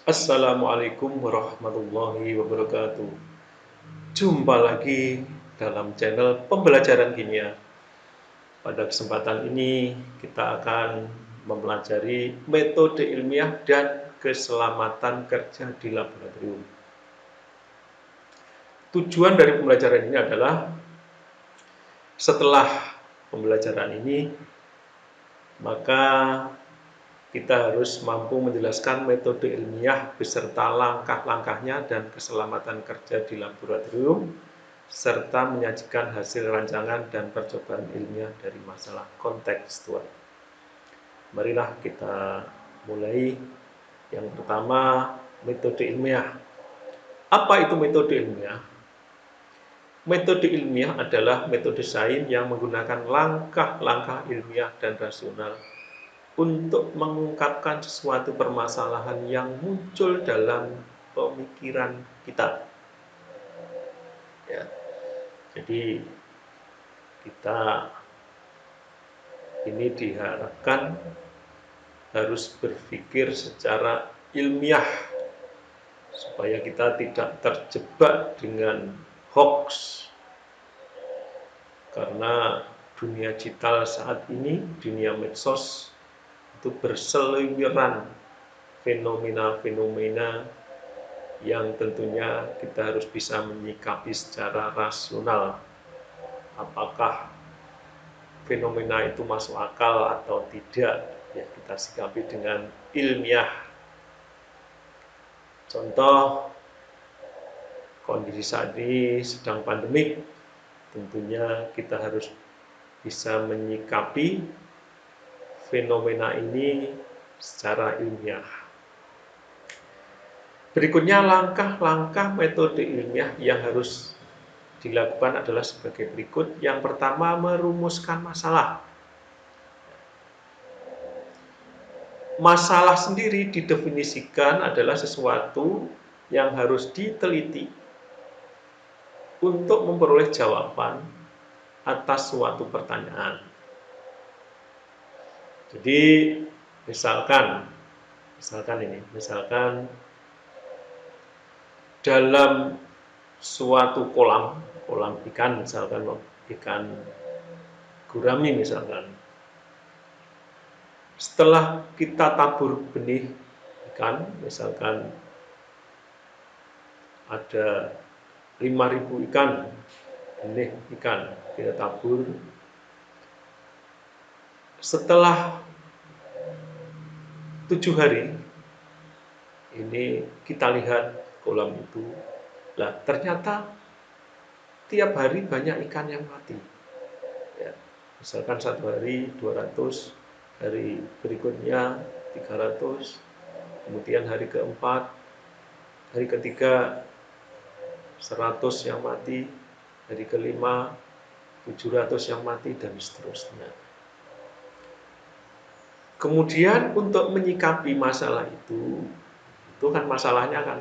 Assalamualaikum warahmatullahi wabarakatuh. Jumpa lagi dalam channel pembelajaran kimia. Pada kesempatan ini kita akan mempelajari metode ilmiah dan keselamatan kerja di laboratorium. Tujuan dari pembelajaran ini adalah setelah pembelajaran ini maka kita harus mampu menjelaskan metode ilmiah beserta langkah-langkahnya dan keselamatan kerja di laboratorium, serta menyajikan hasil rancangan dan percobaan ilmiah dari masalah kontekstual. Marilah kita mulai. Yang pertama, metode ilmiah. Apa itu metode ilmiah? Metode ilmiah adalah metode sains yang menggunakan langkah-langkah ilmiah dan rasional untuk mengungkapkan sesuatu permasalahan yang muncul dalam pemikiran kita. Ya, jadi kita ini diharapkan harus berpikir secara ilmiah supaya kita tidak terjebak dengan hoax, karena dunia digital saat ini, dunia medsos, itu berseliweran fenomena-fenomena yang tentunya kita harus bisa menyikapi secara rasional. Apakah fenomena itu masuk akal atau tidak, ya kita sikapi dengan ilmiah. Contoh, kondisi saat ini sedang pandemik, tentunya kita harus bisa menyikapi fenomena ini secara ilmiah. Berikutnya, langkah-langkah metode ilmiah yang harus dilakukan adalah sebagai berikut. Yang pertama, merumuskan masalah. Masalah sendiri didefinisikan adalah sesuatu yang harus diteliti untuk memperoleh jawaban atas suatu pertanyaan. Jadi, misalkan dalam suatu kolam ikan, misalkan ikan gurami misalkan, setelah kita tabur benih ikan, misalkan ada 5.000 ikan, benih ikan kita tabur, setelah 7 hari ini kita lihat kolam itu, lah ternyata tiap hari banyak ikan yang mati. Ya, misalkan satu hari 200, hari berikutnya 300, kemudian hari keempat, hari ketiga 100 yang mati, hari kelima 700 yang mati, dan seterusnya. Kemudian untuk menyikapi masalah itu kan masalahnya kan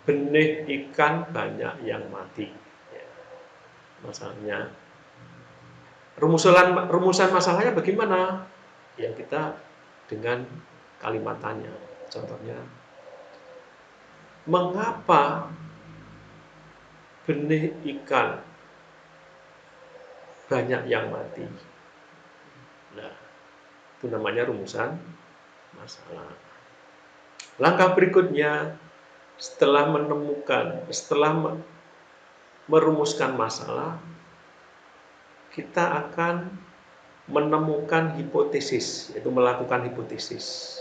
benih ikan banyak yang mati. Ya, masalahnya, rumusan masalahnya bagaimana? Ya kita dengan kalimat tanya. Contohnya, mengapa benih ikan banyak yang mati? Nah, itu namanya rumusan masalah. Langkah berikutnya, setelah merumuskan masalah, kita akan menemukan hipotesis, yaitu melakukan hipotesis.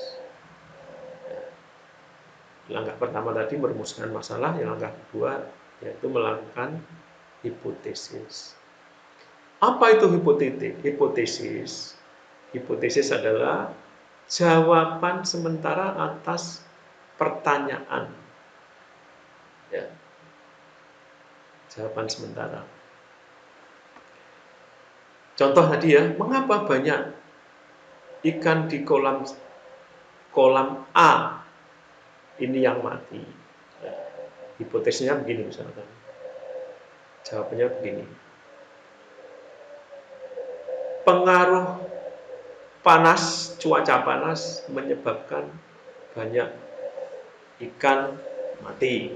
Langkah pertama tadi merumuskan masalah, yang langkah kedua yaitu melakukan hipotesis. Apa itu hipotesis? Hipotesis adalah jawaban sementara atas pertanyaan. Ya. Jawaban sementara. Contoh tadi ya, mengapa banyak ikan di kolam A ini yang mati? Ya, hipotesisnya begini misalkan. Jawabannya begini. Pengaruh panas, cuaca panas menyebabkan banyak ikan mati.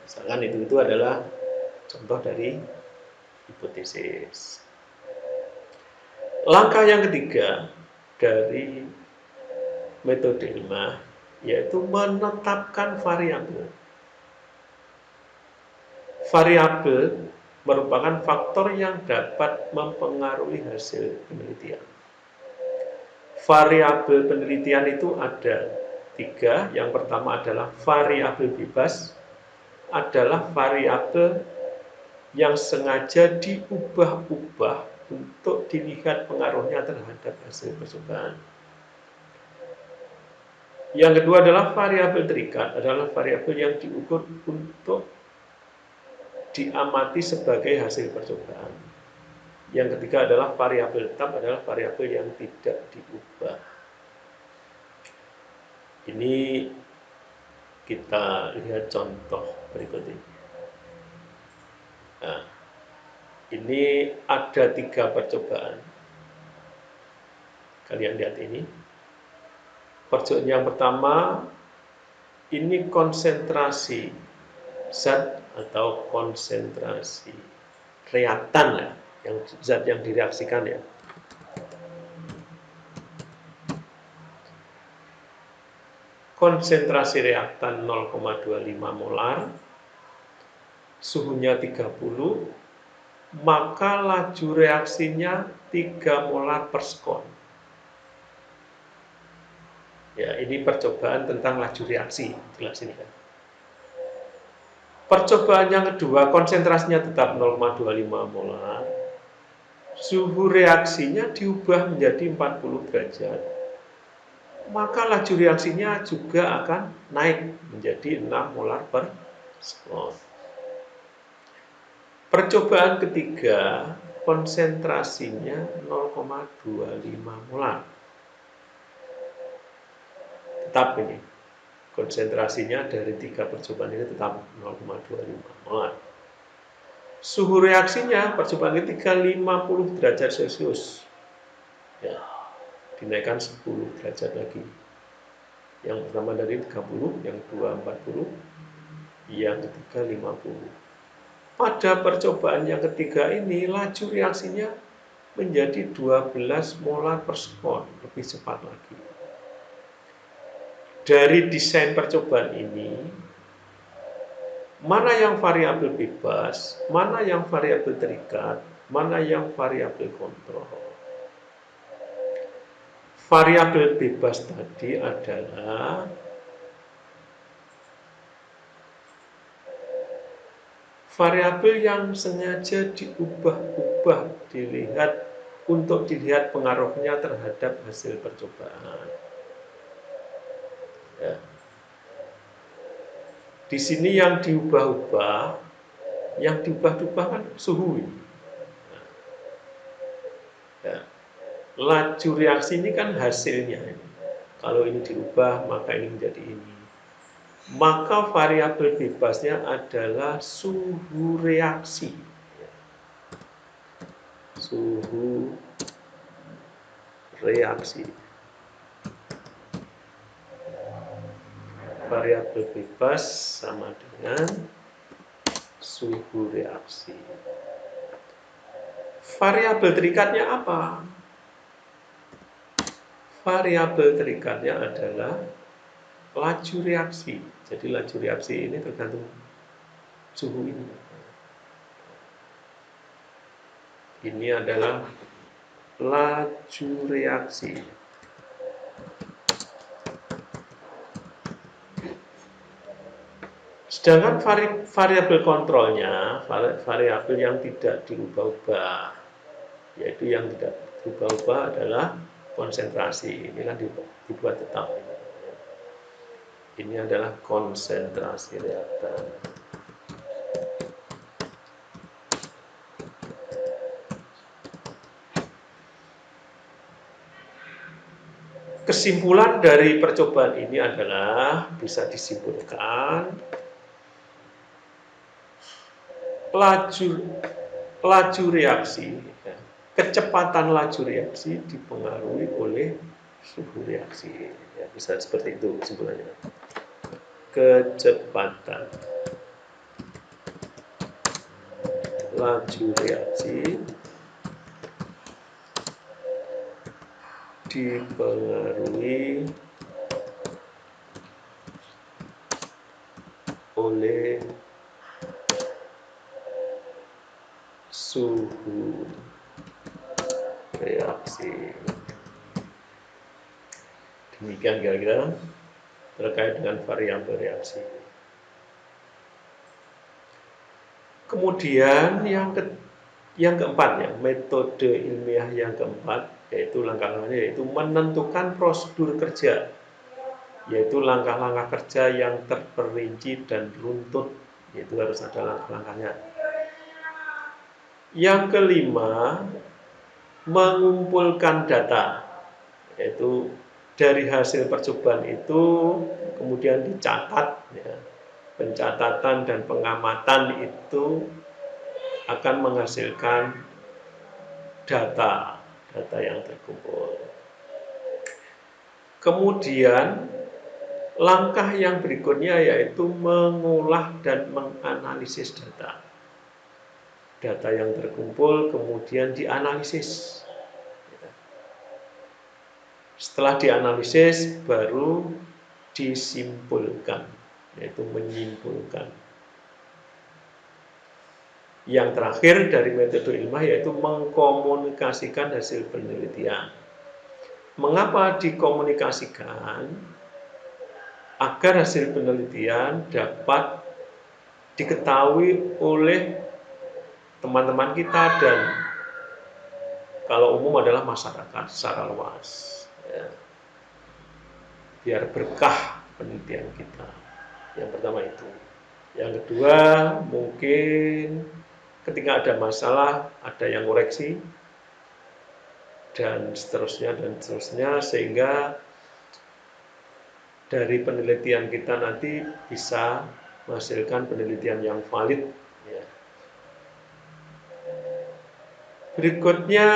Misalkan itu adalah contoh dari hipotesis. Langkah yang ketiga dari metode ilmiah yaitu menetapkan variabel. Variabel merupakan faktor yang dapat mempengaruhi hasil penelitian. Variabel penelitian itu ada 3. Yang pertama adalah variabel bebas, adalah variabel yang sengaja diubah-ubah untuk dilihat pengaruhnya terhadap hasil percobaan. Yang kedua adalah variabel terikat, adalah variabel yang diukur untuk diamati sebagai hasil percobaan. Yang ketiga adalah variabel tetap, adalah variabel yang tidak diubah. Ini kita lihat contoh berikut ini. Nah, ini ada 3 percobaan. Kalian lihat ini. Percobaan yang pertama, ini konsentrasi zat atau konsentrasi reaktan ya, yang zat yang direaksikan ya. Konsentrasi reaktan 0,25 molar, suhunya 30, maka laju reaksinya 3 molar per sekon. Ya, ini percobaan tentang laju reaksi, jelas ini kan. Percobaan yang kedua, konsentrasinya tetap 0,25 molar, suhu reaksinya diubah menjadi 40 derajat, maka laju reaksinya juga akan naik menjadi 6 molar per sekon. Percobaan ketiga, konsentrasinya 0,25 molar. Tetap ini, konsentrasinya dari 3 percobaan ini tetap 0,25 molar. Suhu reaksinya percobaan ketiga 50 derajat Celcius. Ya, dinaikkan 10 derajat lagi. Yang pertama dari 30, yang kedua 40, yang ketiga 50. Pada percobaan yang ketiga ini, laju reaksinya menjadi 12 molar per sekon, lebih cepat lagi. Dari desain percobaan ini, mana yang variabel bebas, mana yang variabel terikat, mana yang variabel kontrol. Variabel bebas tadi adalah variabel yang sengaja diubah-ubah untuk dilihat pengaruhnya terhadap hasil percobaan. Ya. Di sini yang diubah-ubah kan suhu ini. Ya. Laju reaksi ini kan hasilnya. Kalau ini diubah, maka ini menjadi ini. Maka variabel bebasnya adalah suhu reaksi. Suhu reaksi. Variabel bebas sama dengan suhu reaksi. Variabel terikatnya apa? Variabel terikatnya adalah laju reaksi. Jadi laju reaksi ini tergantung suhu ini. Ini adalah laju reaksi. Sedangkan variabel kontrolnya, variabel yang tidak diubah-ubah, yaitu yang tidak diubah-ubah adalah konsentrasi. Ini kan dibuat tetap. Ini adalah konsentrasi reaktan. Kesimpulan dari percobaan ini adalah bisa disimpulkan laju reaksi, kecepatan laju reaksi dipengaruhi oleh suhu reaksi. Ya, bisa seperti itu kesimpulannya. Kecepatan laju reaksi dipengaruhi oleh suhu reaksi. Demikian kira-kira terkait dengan variabel reaksi. Kemudian yang keempat ya, metode ilmiah yang keempat yaitu langkah-langkahnya yaitu menentukan prosedur kerja, yaitu langkah-langkah kerja yang terperinci dan runtut, yaitu harus ada langkah-langkahnya. Yang kelima, mengumpulkan data, yaitu dari hasil percobaan itu kemudian dicatat ya. Pencatatan dan pengamatan itu akan menghasilkan data yang terkumpul. Kemudian langkah yang berikutnya yaitu mengolah dan menganalisis data. Data yang terkumpul kemudian dianalisis. Setelah dianalisis baru disimpulkan, yaitu menyimpulkan. Yang terakhir dari metode ilmiah yaitu mengkomunikasikan hasil penelitian. Mengapa dikomunikasikan? Agar hasil penelitian dapat diketahui oleh teman-teman kita dan kalau umum adalah masyarakat secara luas ya. Biar berkah penelitian kita. Yang pertama itu. Yang kedua, mungkin ketika ada masalah, ada yang koreksi dan seterusnya sehingga dari penelitian kita nanti bisa menghasilkan penelitian yang valid ya. Berikutnya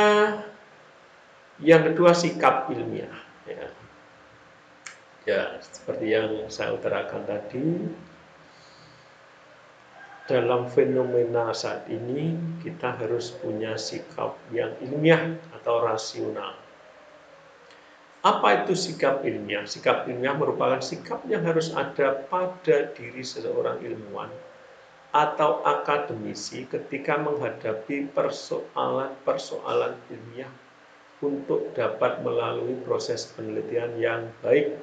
yang kedua, sikap ilmiah ya. Ya, seperti yang saya utarakan tadi, dalam fenomena saat ini kita harus punya sikap yang ilmiah atau rasional. Apa itu sikap ilmiah? Sikap ilmiah merupakan sikap yang harus ada pada diri seseorang ilmuwan atau akademisi ketika menghadapi persoalan-persoalan ilmiah untuk dapat melalui proses penelitian yang baik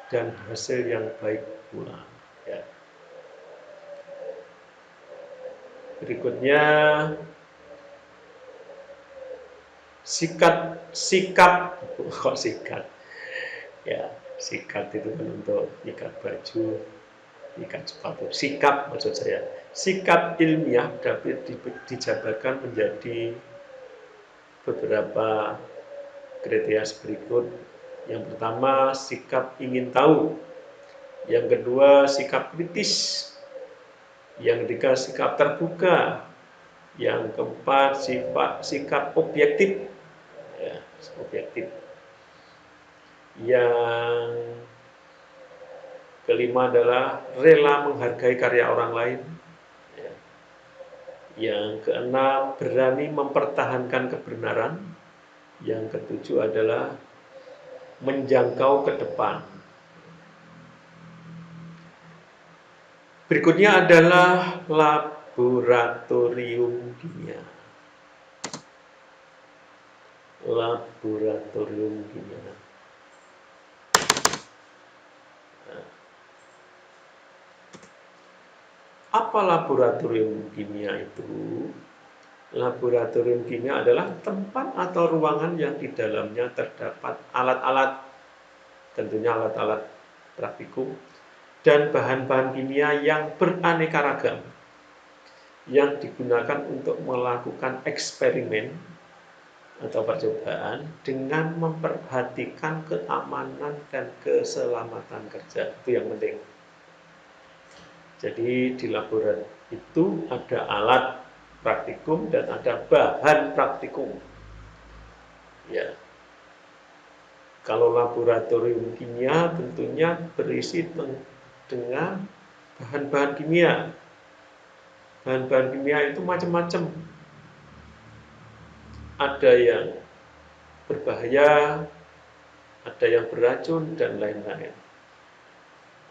dan hasil yang baik pula. Ya. Berikutnya sikat ya, sikat itu kan untuk ikat baju, ikat sepatu. Sikap maksud saya, sikap ilmiah dapat dijabarkan menjadi beberapa kriteria berikut. Yang pertama, sikap ingin tahu. Yang kedua, sikap kritis. Yang ketiga, sikap terbuka. Yang keempat, sikap objektif. Ya, objektif. Yang kelima adalah rela menghargai karya orang lain. Ya. Yang keenam, berani mempertahankan kebenaran. Yang ketujuh adalah menjangkau ke depan. Berikutnya adalah laboratorium kimia. Laboratorium kimia. Apa laboratorium kimia itu? Laboratorium kimia adalah tempat atau ruangan yang di dalamnya terdapat alat-alat, tentunya alat-alat praktikum, dan bahan-bahan kimia yang beraneka ragam, yang digunakan untuk melakukan eksperimen atau percobaan dengan memperhatikan keamanan dan keselamatan kerja. Itu yang penting. Jadi di laboratorium itu ada alat praktikum dan ada bahan praktikum. Ya. Kalau laboratorium kimia tentunya berisi dengan bahan-bahan kimia. Bahan-bahan kimia itu macam-macam. Ada yang berbahaya, ada yang beracun, dan lain-lain.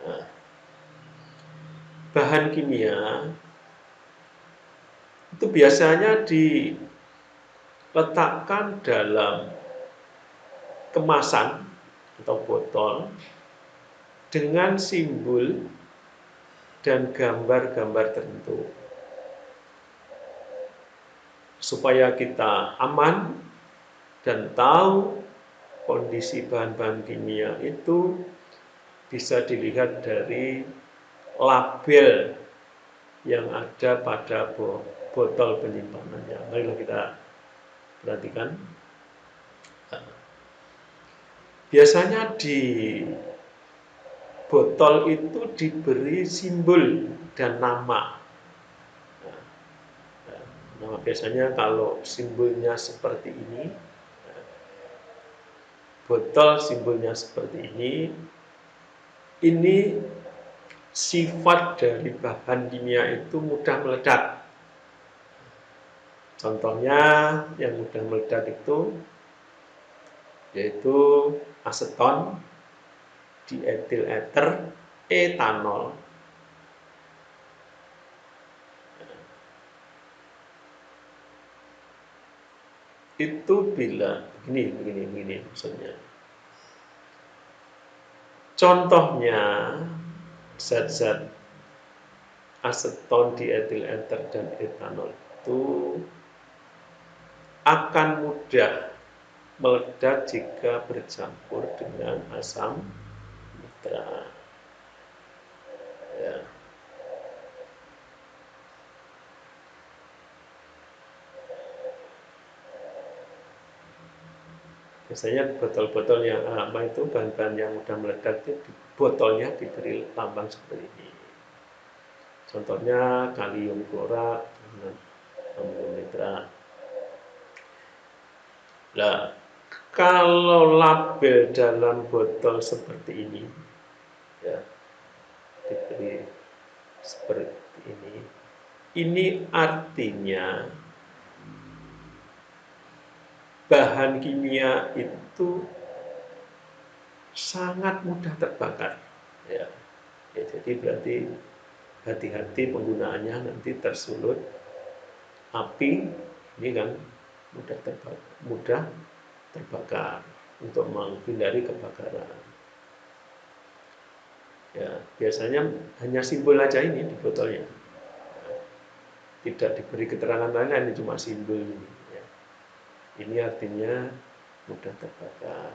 Nah, bahan kimia itu biasanya diletakkan dalam kemasan atau botol dengan simbol dan gambar-gambar tertentu supaya kita aman dan tahu kondisi bahan-bahan kimia itu bisa dilihat dari label yang ada pada botol penyimpanannya. Marilah kita perhatikan. Biasanya di botol itu diberi simbol dan nama. Nah, biasanya kalau simbolnya seperti ini, botol simbolnya seperti ini sifat dari bahan kimia itu mudah meledak. Contohnya yang mudah meledak itu yaitu aseton, diethil ether, etanol. Itu bila begini maksudnya. Contohnya zat-zat aseton, diethil ether, dan etanol itu akan mudah meledak jika bercampur dengan asam nitrat. Ya. Biasanya botol-botol yang apa itu bahan-bahan yang mudah meledak itu botolnya diberi lambang seperti ini. Contohnya kalium klorat, amonium nitrat. Nah, kalau label dalam botol seperti ini, ya, diberi seperti ini artinya bahan kimia itu sangat mudah terbakar. Ya, jadi berarti hati-hati penggunaannya, nanti tersulut api, ini kan mudah terbakar untuk menghindari kebakaran. Ya, biasanya hanya simbol aja ini di botolnya, tidak diberi keterangan lain, ini cuma simbol ini. Ya. Ini artinya mudah terbakar.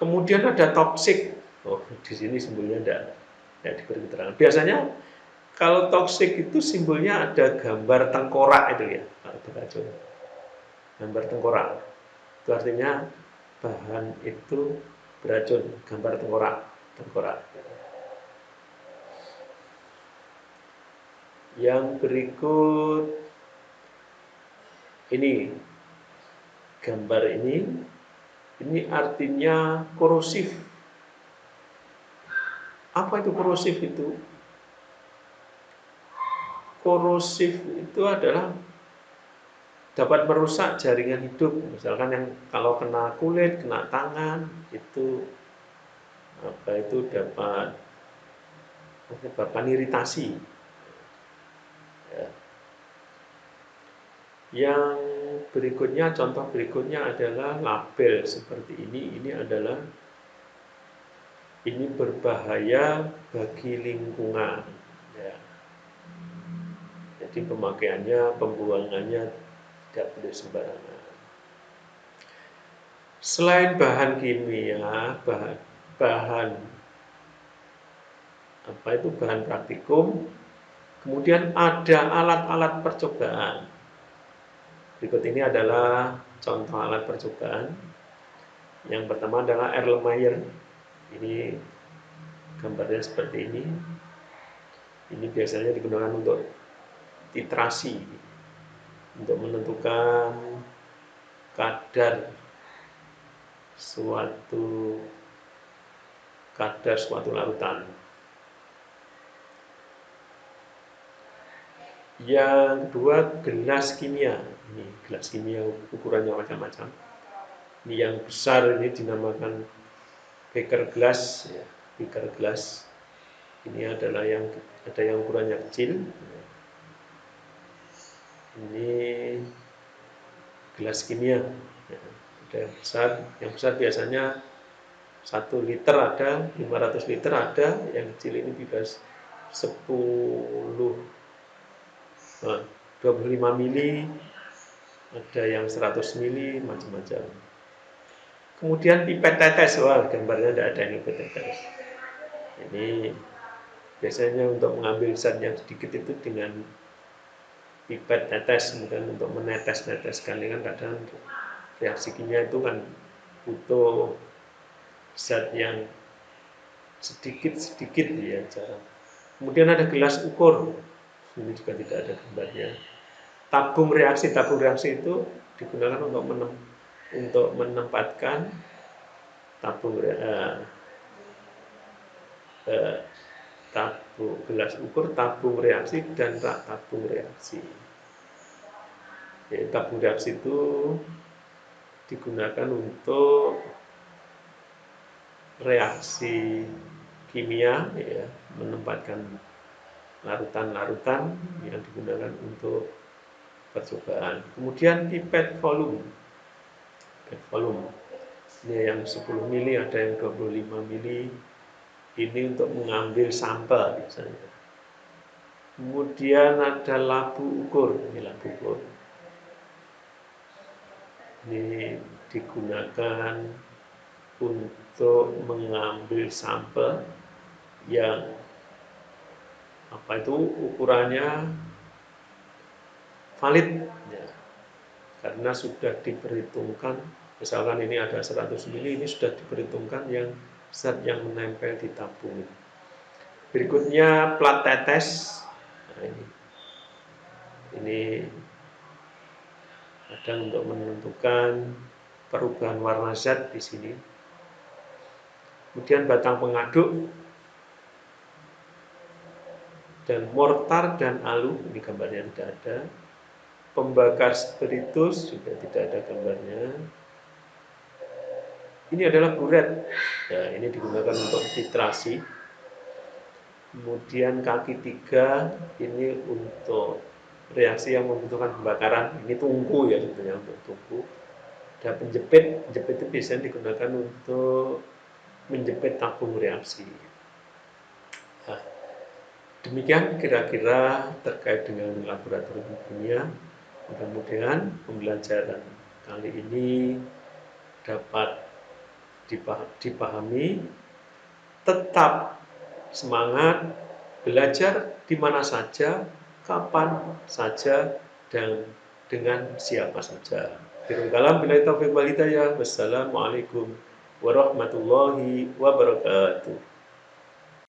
Kemudian ada toksik. Oh, di sini simbolnya tidak diberi keterangan. Biasanya kalau toksik itu simbolnya ada gambar tengkorak itu ya, kalau beracun. Gambar tengkorak. Itu artinya bahan itu beracun, gambar tengkorak. Yang berikut ini gambar ini artinya korosif. Apa itu korosif itu? Korosif itu adalah dapat merusak jaringan hidup. Misalkan yang kalau kena kulit, kena tangan, itu dapat menyebabkan iritasi. Ya. Yang berikutnya, contoh berikutnya adalah label seperti ini. Ini berbahaya bagi lingkungan. Ya. Jadi pemakaiannya, pembuangannya tidak boleh sembarangan. Selain bahan kimia, bahan praktikum, kemudian ada alat-alat percobaan. Berikut ini adalah contoh alat percobaan. Yang pertama adalah Erlenmeyer. Ini gambarnya seperti ini. Ini biasanya digunakan untuk titrasi, untuk menentukan kadar suatu kadar suatu larutan. Yang kedua, gelas kimia. Ini gelas kimia ukurannya macam-macam. Ini yang besar ini dinamakan beaker glass, ya, beaker glass. Ini adalah yang ada yang ukurannya kecil. Ini gelas kimia. Ya, ada yang besar. Yang besar biasanya 1 liter ada, 500 liter ada. Yang kecil ini bisa 10, 25 mili, ada yang 100 mili, macam-macam. Kemudian pipet tetes, wah gambarnya tidak ada yang pipet tetes. Ini biasanya untuk mengambil zat yang sedikit itu dengan pipet tetes, kemudian untuk menetes-neteskan. Ini kan kadang reaksi kimia itu kan butuh zat yang sedikit-sedikit ya cara. Kemudian ada gelas ukur, ini juga tidak ada gambarnya. Tabung reaksi itu digunakan untuk menempatkan tabung gelas ukur, tabung reaksi dan rak tabung reaksi. Jadi, tabung reaksi itu digunakan untuk reaksi kimia, ya, menempatkan larutan-larutan yang digunakan untuk percobaan. Kemudian pipet volume. Pipet volume. Ini yang 10 mili, ada yang 25 mili. Ini untuk mengambil sampel biasanya. Kemudian ada labu ukur. Ini labu ukur. Ini digunakan untuk mengambil sampel yang ukurannya valid, ya, karena sudah diperhitungkan. Misalkan ini ada 100 mili, ini sudah diperhitungkan yang zat yang menempel di tabung. Berikutnya plat tetes. Nah, ini kadang untuk menentukan perubahan warna zat di sini. Kemudian batang pengaduk dan mortar dan alu, ini gambarnya tidak ada. Pembakar spiritus juga tidak ada gambarnya. Ini adalah buret. Nah, ini digunakan untuk titrasi. Kemudian kaki 3 ini untuk reaksi yang membutuhkan pembakaran. Ini tungku ya sebetulnya, untuk tungku. Ada penjepit. Penjepit itu biasanya digunakan untuk menjepit tabung reaksi. Nah, demikian kira-kira terkait dengan laboratorium kimia. Mudah-mudahan pembelajaran kali ini dapat dipahami. Tetap semangat belajar di mana saja, kapan saja, dan dengan siapa saja. Wassalamualaikum warahmatullahi wabarakatuh.